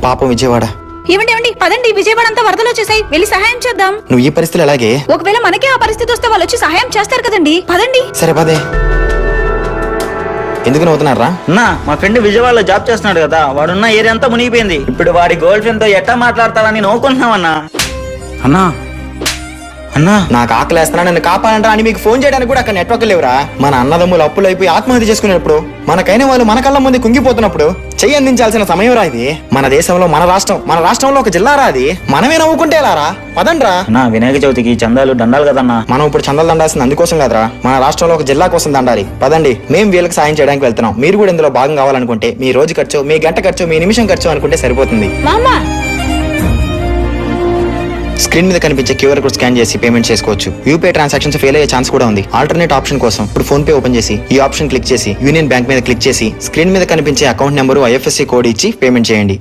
పాపం విజయవాడ. ఏమండి పదండి, విజయవాడ అంతా వరదలు వచ్చేసాయి, వెళ్ళి సహాయం చేద్దాం. నువ్వు ఈ పరిస్థితులు ఎలాగే? ఒకవేళ మనకే ఆ పరిస్థితి వస్తే వాళ్ళు వచ్చి సహాయం చేస్తారు కదండి, పదండి. సరే పదే. ఎందుకు నవ్వుతున్నారా? అన్నా మా ఫ్రెండ్ విజయవాడలో జాబ్ చేస్తున్నాడు కదా, వాడున్న ఏరియా అంతా మునిగిపోయింది. ఇప్పుడు వాడి గర్ల్ ఫ్రెండ్ తో ఎట్టా మాట్లాడతాడని నవ్వుకుంటున్నామన్నా. అన్నా అన్నా నాకు ఆకలేస్తున్నా, నన్ను కాపాడంటా అని మీకు ఫోన్ చేయడానికి కూడా అక్కడ నెట్వర్క్ లేవురా. మన అన్నదమ్ములు అప్పులు అయిపోయి ఆత్మహత్య చేసుకునేటప్పుడు, మనకైన వాళ్ళు మన కళ్ళ ముందు కుంగిపోతున్నప్పుడు చెయ్యి అందించాల్సిన సమయం రా ఇది. మన దేశంలో మన రాష్ట్రంలో ఒక జిల్లా రా అది. మనమే నవ్వుకుంటే ఎలారా? పదండ్రా. అన్నా వినాయక చవితికి చందాలు దండాలి కదన్నా. మనం ఇప్పుడు చందాలు దండాల్సింది అందుకోసం కదరా, మన రాష్ట్రంలో ఒక జిల్లా కోసం దండాలి. పదండి, మేము వీళ్ళకి సాయం చేయడానికి వెళ్తున్నాం. మీరు కూడా ఇందులో భాగం కావాలనుకుంటే మీ రోజు ఖర్చు, మీ గంట ఖర్చు, మీ నిమిషం ఖర్చు అనుకుంటే సరిపోతుంది. స్క్రీన్ మీద కనిపించే క్యూఆర్ కోడ్ స్కాన్ చేసి పేమెంట్ చేసుకోవచ్చు. యూపీఐ ట్రాన్సాక్షన్స్ ఫెయిల్ అయ్యే ఛాన్స్ కూడా ఉంది. ఆల్టర్నేట్ ఆప్షన్ కోసం ఇప్పుడు ఫోన్ పే ఓపెన్ చేసి ఈ ఆప్షన్ క్లిక్ చేసి యూనియన్ బ్యాంక్ మీద క్లిక్ చేసి స్క్రీన్ మీద కనిపించే అకౌంట్ నెంబరు, ఐఎఫ్ఎస్సి కోడ్ ఇచ్చి పేమెంట్ చేయండి.